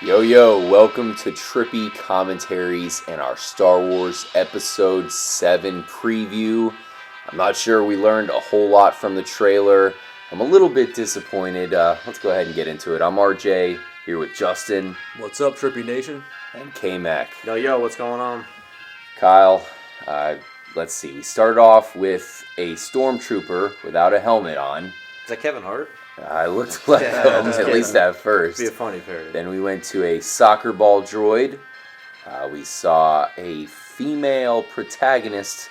Yo, welcome to Trippy Commentaries and our Star Wars Episode 7 preview. I'm not sure we learned a whole lot from the trailer. I'm a little bit disappointed. Let's go ahead and get into it. I'm RJ, here with Justin. What's up, Trippy Nation? And K-Mac. Yo, what's going on? Kyle, let's see. We started off with a stormtrooper without a helmet on. Is that Kevin Hart? I looked like him, at least at first. It'd be a funny parody. Then we went to a soccer ball droid. We saw a female protagonist,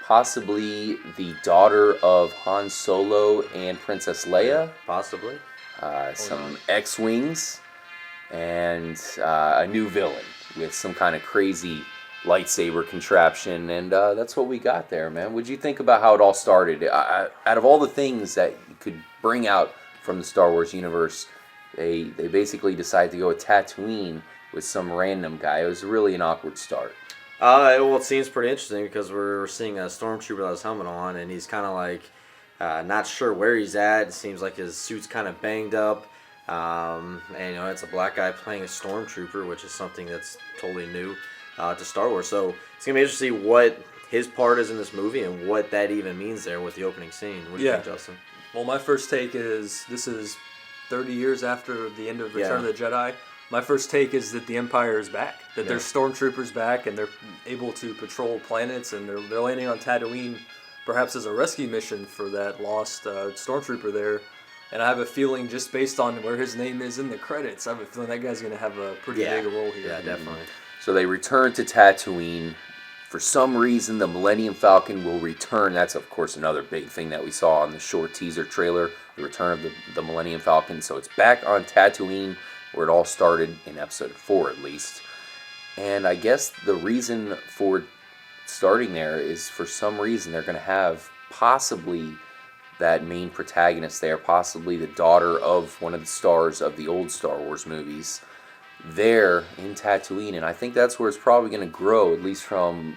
possibly the daughter of Han Solo and Princess Leia. Possibly. Some X-Wings, and a new villain with some kind of crazy lightsaber contraption. And that's what we got there, man. What'd you think about how it all started? Out of all the things that you could bring out from the Star Wars universe, they basically decided to go with Tatooine with some random guy. It was really an awkward start. Well, it seems pretty interesting because we're seeing a stormtrooper without his helmet on, and he's kind of like not sure where he's at. It seems like his suit's kind of banged up, and it's a black guy playing a stormtrooper, which is something that's totally new to Star Wars. So it's gonna be interesting to see what his part is in this movie and what that even means there with the opening scene. What do you think, Justin? Well, my first take is this is 30 years after the end of Return of the Jedi. My first take is that the Empire is back, that there's stormtroopers back, and they're able to patrol planets, and they're landing on Tatooine, perhaps as a rescue mission for that lost stormtrooper there. And I have a feeling, just based on where his name is in the credits, I have a feeling that guy's going to have a pretty big role here. Yeah, definitely. So they return to Tatooine. For some reason, the Millennium Falcon will return. That's, of course, another big thing that we saw on the short teaser trailer, the return of the Millennium Falcon. So it's back on Tatooine, where it all started in Episode 4, at least. And I guess the reason for starting there is, for some reason, they're going to have possibly that main protagonist there, possibly the daughter of one of the stars of the old Star Wars movies, there in Tatooine. And I think that's where it's probably going to grow, at least from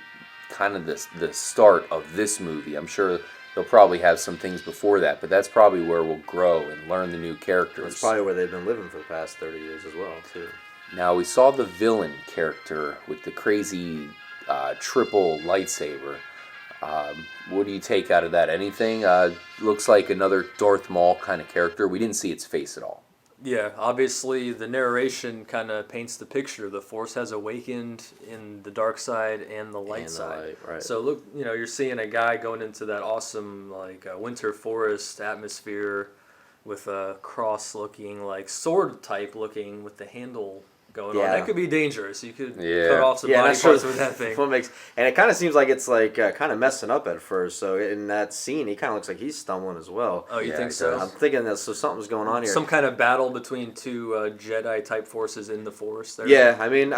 kind of the start of this movie. I'm sure they'll probably have some things before that, but that's probably where we'll grow and learn the new characters. That's probably where they've been living for the past 30 years as well, too. Now, we saw the villain character with the crazy triple lightsaber. What do you take out of that? Anything? Looks like another Darth Maul kind of character. We didn't see its face at all. Yeah, obviously the narration kind of paints the picture. The Force has awakened in the dark side and the light side. Right. So look, you're seeing a guy going into that awesome winter forest atmosphere with a cross-looking, sword type looking with the handle going on. That could be dangerous. You could cut off some body parts with that thing. And it kind of seems like it's kind of messing up at first. So in that scene, he kind of looks like he's stumbling as well. Oh, you think so? I'm thinking that something's going on here. Some kind of battle between two Jedi type forces in the forest there. Yeah, I mean,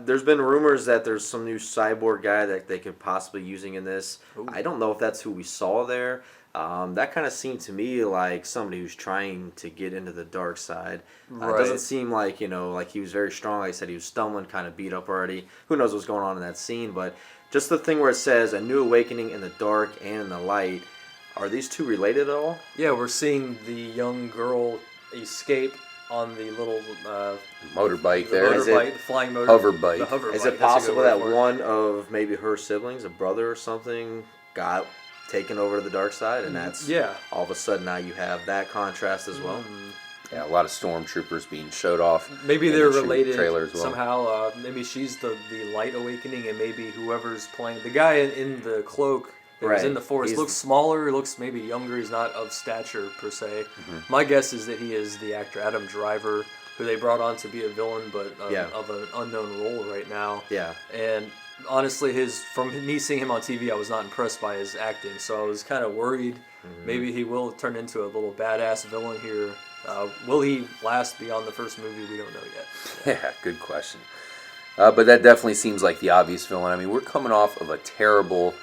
there's been rumors that there's some new cyborg guy that they could possibly be using in this. Ooh. I don't know if that's who we saw there. That kind of seemed to me like somebody who's trying to get into the dark side. It doesn't seem like, like he was very strong. Like I said, he was stumbling, kind of beat up already. Who knows what's going on in that scene, but just the thing where it says a new awakening in the dark and in the light, are these two related at all? Yeah, we're seeing the young girl escape on the little motorbike there. The flying motor. Hoverbike. Is it possible that one of maybe her siblings, a brother or something, got taken over to the dark side, and that's all of a sudden now you have that contrast as well? Yeah, a lot of stormtroopers being showed off. Maybe they're related trailer as well. Somehow. Maybe she's the light awakening, and maybe whoever's playing the guy in the cloak that was in the forest looks smaller, looks maybe younger. He's not of stature per se. My guess is that he is the actor Adam Driver, who they brought on to be a villain, but of an unknown role right now. Yeah, and honestly, from me seeing him on TV, I was not impressed by his acting, so I was kind of worried. Maybe he will turn into a little badass villain here. Will he last beyond the first movie? We don't know yet. Yeah, good question. But that definitely seems like the obvious villain. I mean, we're coming off of a terrible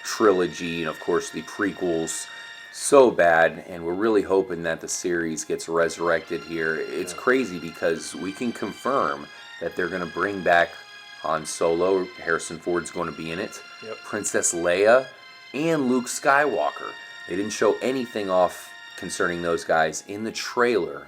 trilogy, and of course the prequels, so bad, and we're really hoping that the series gets resurrected here. It's crazy because we can confirm that they're going to bring back Han Solo. Harrison Ford's going to be in it. Yep. Princess Leia and Luke Skywalker. They didn't show anything off concerning those guys in the trailer.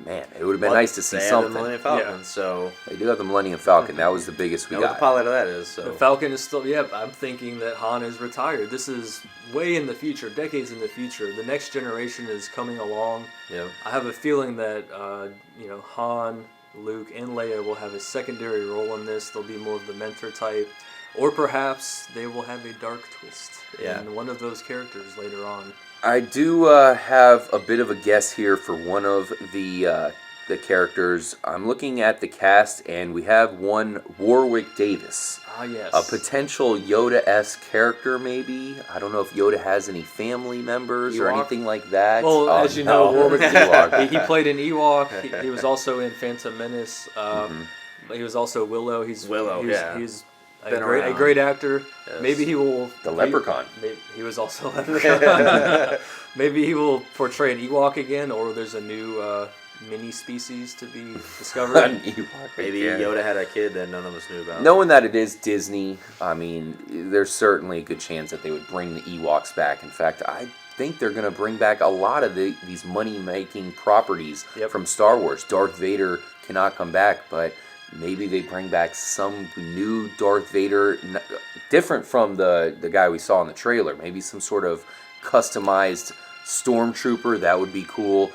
Man, it would have been But nice to see they have something. the Millennium Falcon, so They do have the Millennium Falcon. That was the biggest we know what the got. pilot of that is. So The Falcon is still, I'm thinking that Han is retired. This is way in the future, decades in the future. The next generation is coming along. yeah, I have a feeling that, Han, Luke, and Leia will have a secondary role in this. They'll be more of the mentor type. Or perhaps they will have a dark twist in one of those characters later on. I do have a bit of a guess here for one of the characters. I'm looking at the cast, and we have one Warwick Davis. Ah, yes. A potential Yoda-esque character, maybe. I don't know if Yoda has any family members or Ewok? anything like that. Well, as you know, Warwick Ewok. he played an Ewok. He was also in Phantom Menace. But he was also Willow. He's Been a around. great actor. Yes. Maybe he will. The Leprechaun. He was also a Leprechaun. Maybe he will portray an Ewok again, or there's a new mini species to be discovered. An Ewok maybe again. Yoda had a kid that none of us knew about. Knowing that it is Disney, I mean, there's certainly a good chance that they would bring the Ewoks back. In fact, I think they're going to bring back a lot of these money-making properties from Star Wars. Darth Vader cannot come back, but maybe they bring back some new Darth Vader, different from the guy we saw in the trailer. Maybe some sort of customized stormtrooper. That would be cool.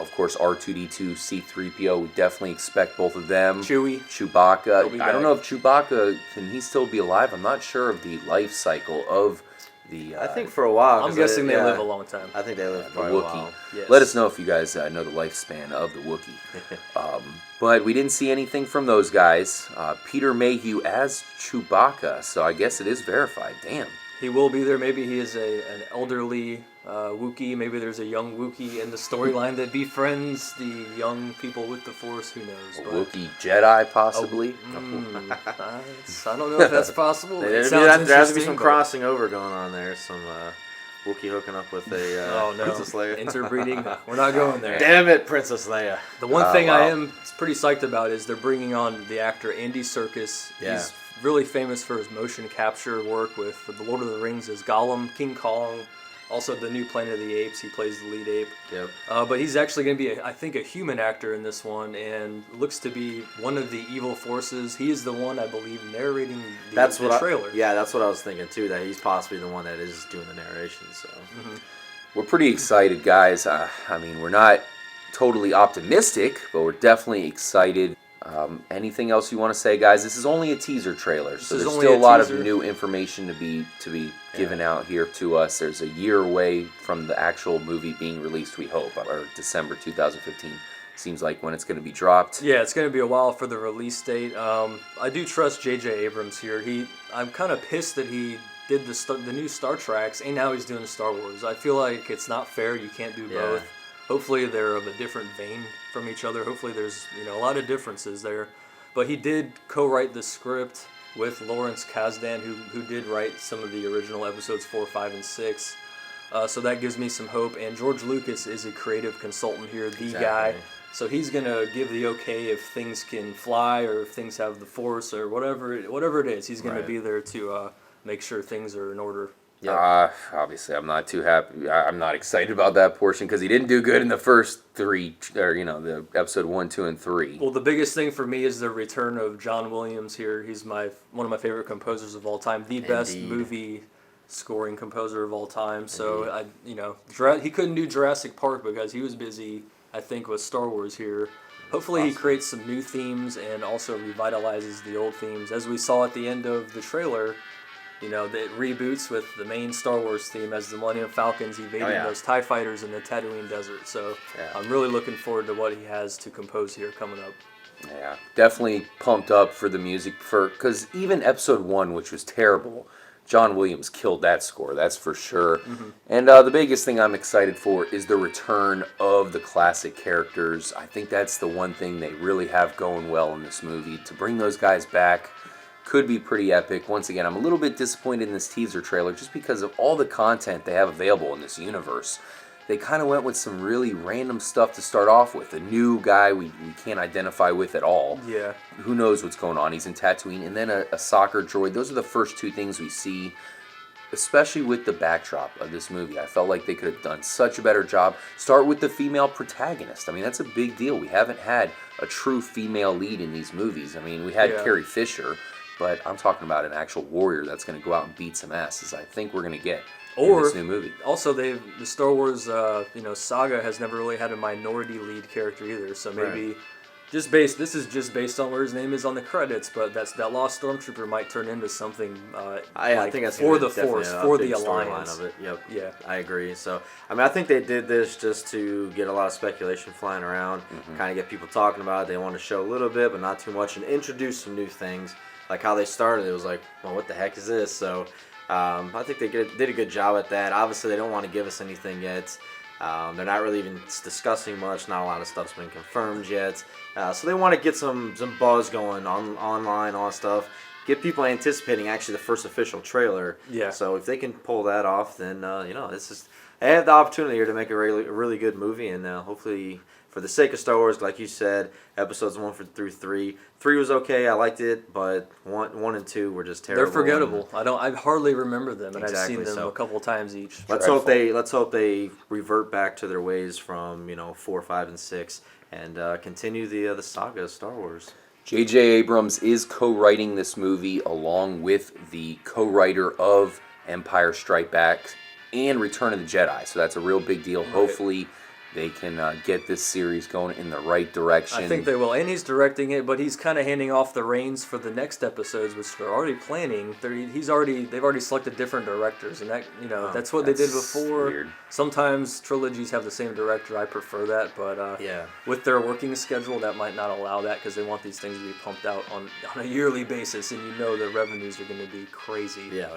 Of course, R2-D2, C-3PO. We definitely expect both of them. Chewbacca. I don't know if Chewbacca, can he still be alive? I'm not sure of the life cycle of the... I think for a while. I'm guessing they live a long time. I think they live the for a Wookiee. while. Yes. Let us know if you guys know the lifespan of the Wookiee. But we didn't see anything from those guys. Peter Mayhew as Chewbacca, so I guess it is verified. Damn. He will be there. Maybe he is an elderly Wookiee. Maybe there's a young Wookiee in the storyline that befriends the young people with the Force. Who knows? A But Wookiee Jedi, possibly. I don't know if that's possible. There It has sounds to be some interesting, but- crossing over going on there. Some Wookiee hooking up with a Oh no! Princess Leia. Interbreeding. We're not going there. Damn it, Princess Leia. The one thing I wow. am pretty psyched about is they're bringing on the actor Andy Serkis. Yeah. He's really famous for his motion capture work with The Lord of the Rings as Gollum, King Kong, also the new Planet of the Apes. He plays the lead ape. Yep. But he's actually going to be, I think, a human actor in this one, and looks to be one of the evil forces. He is the one, I believe, narrating the trailer. That's what I was thinking too. That he's possibly the one that is doing the narration. So. We're pretty excited, guys. I mean, we're not totally optimistic, but we're definitely excited. Anything else you want to say, guys? This is only a teaser trailer, so there's still a lot of new information to be given out here to us. There's a year away from the actual movie being released, we hope, or December 2015. Seems like when it's going to be dropped. Yeah, it's going to be a while for the release date. I do trust J.J. Abrams here. I'm kind of pissed that he did the new Star Treks, and now he's doing Star Wars. I feel like it's not fair. You can't do both. Hopefully they're of a different vein from each other. Hopefully there's a lot of differences there. But he did co-write the script with Lawrence Kasdan, who did write some of the original episodes 4, 5, and 6. So that gives me some hope. And George Lucas is a creative consultant here, the guy. So he's going to give the okay if things can fly or if things have the Force or whatever it is. He's going to be there to make sure things are in order. Obviously, I'm not too happy. I'm not excited about that portion because he didn't do good in the first three, or the episode 1, 2, and 3. Well, the biggest thing for me is the return of John Williams here. He's one of my favorite composers of all time, the best movie scoring composer of all time. So he couldn't do Jurassic Park because he was busy, I think, with Star Wars here. Hopefully he creates some new themes and also revitalizes the old themes. As we saw at the end of the trailer, that reboots with the main Star Wars theme as the Millennium Falcon's evading those TIE fighters in the Tatooine desert. So I'm really looking forward to what he has to compose here coming up. Yeah, definitely pumped up for the music because even episode 1, which was terrible, John Williams killed that score, that's for sure. And the biggest thing I'm excited for is the return of the classic characters. I think that's the one thing they really have going well in this movie. To bring those guys back could be pretty epic. Once again, I'm a little bit disappointed in this teaser trailer just because of all the content they have available in this universe. They kind of went with some really random stuff to start off with. A new guy we can't identify with at all. Yeah. Who knows what's going on? He's in Tatooine. And then a soccer droid. Those are the first two things we see. especially with the backdrop of this movie. I felt like they could have done such a better job. Start with the female protagonist. I mean, that's a big deal. We haven't had a true female lead in these movies. I mean, we had Carrie Fisher, but I'm talking about an actual warrior that's going to go out and beat some asses. I think we're going to get in this new movie. Also, the Star Wars saga has never really had a minority lead character either. So maybe this is just based on where his name is on the credits, but that lost stormtrooper might turn into something. I think that's for the Force, for the Alliance. Of it. Yep. Yeah, I agree. So I mean, I think they did this just to get a lot of speculation flying around, kind of get people talking about it. They want to show a little bit, but not too much, and introduce some new things. Like how they started, it was like, well, what the heck is this? So I think they did a good job at that. Obviously, they don't want to give us anything yet. They're not really even discussing much. Not a lot of stuff's been confirmed yet. So they want to get some buzz going online, all that stuff. Get people anticipating actually the first official trailer. Yeah. So if they can pull that off, then they have the opportunity here to make a really good movie, and hopefully, for the sake of Star Wars, like you said, episodes 1 through 3. 3 was okay, I liked it, but 1 and 2 were just terrible. They're forgettable. I hardly remember them, and I've seen them a couple times each. Let's hope they revert back to their ways from 4, 5, and 6, and continue the saga of Star Wars. J.J. Abrams is co-writing this movie along with the co-writer of Empire Strikes Back and Return of the Jedi, so that's a real big deal. Right. Hopefully they can get this series going in the right direction. I think they will, and he's directing it, but he's kind of handing off the reins for the next episodes, which they're already planning. They've already selected different directors, and that's what they did before. Weird. Sometimes trilogies have the same director. I prefer that, but with their working schedule, that might not allow that because they want these things to be pumped out on a yearly basis, and the revenues are going to be crazy. Yeah.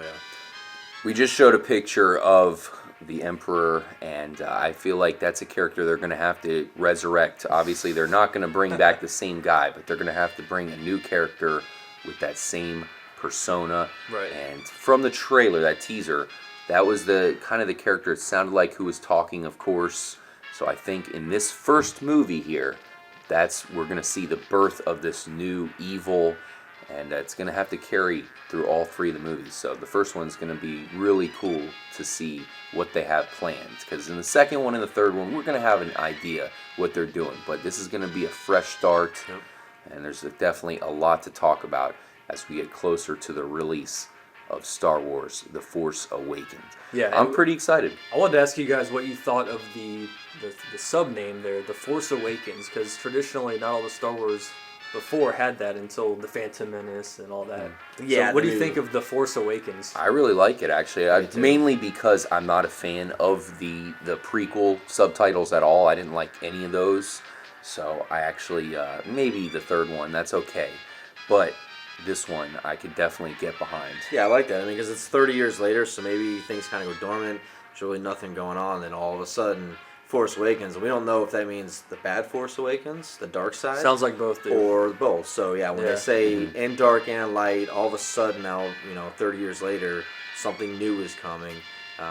We just showed a picture of the Emperor, and I feel like that's a character they're going to have to resurrect. Obviously, they're not going to bring back the same guy, but they're going to have to bring a new character with that same persona. Right. And from the trailer, that teaser, that was the kind of the character it sounded like who was talking, of course. So I think in this first movie here, we're going to see the birth of this new evil, and it's going to have to carry through all 3 of the movies. So the first one's going to be really cool to see what they have planned, because in the second one and the third one, we're going to have an idea what they're doing. But this is going to be a fresh start, and there's definitely a lot to talk about as we get closer to the release of Star Wars: The Force Awakens. Yeah, I'm pretty excited. I wanted to ask you guys what you thought of the sub-name there, The Force Awakens, because traditionally not all the Star Wars before had that until The Phantom Menace and all that. Yeah. So what do you think of The Force Awakens? I really like it, actually. Mainly because I'm not a fan of the prequel subtitles at all. I didn't like any of those. So I actually, maybe the third one, that's okay. But this one, I could definitely get behind. Yeah, I like that. I mean, because it's 30 years later, so maybe things kind of go dormant. There's really nothing going on. Then all of a sudden, Force Awakens. We don't know if that means the bad Force Awakens, the dark side. Sounds like both do. Or both. So yeah, when they say in dark and light, all of a sudden now, 30 years later, something new is coming.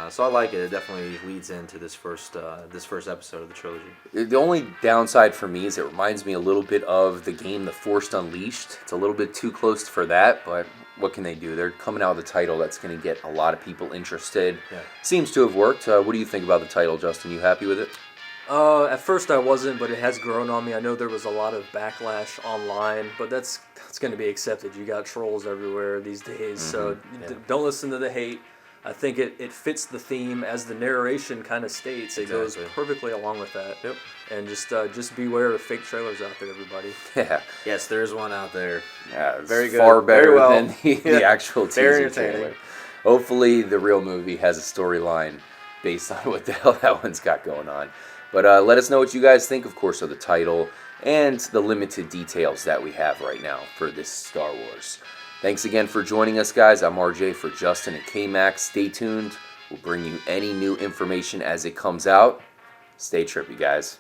So I like it. It definitely leads into this first episode of the trilogy. The only downside for me is it reminds me a little bit of the game The Force Unleashed. It's a little bit too close for that, but what can they do? They're coming out with a title that's going to get a lot of people interested. Yeah. Seems to have worked. What do you think about the title, Justin? You happy with it? At first I wasn't, but it has grown on me. I know there was a lot of backlash online, but that's going to be accepted. You got trolls everywhere these days, so don't listen to the hate. I think it fits the theme as the narration kind of states. It goes perfectly along with that. Yep. And just beware of fake trailers out there, everybody. Yeah. Yes, there is one out there. Yeah, it's very good. Far better very well. than the actual Very teaser entertaining. trailer. Hopefully the real movie has a storyline based on what the hell that one's got going on. But let us know what you guys think, of course, of the title and the limited details that we have right now for this Star Wars. Thanks again for joining us, guys. I'm RJ for Justin and K-Max. Stay tuned. We'll bring you any new information as it comes out. Stay trippy, guys.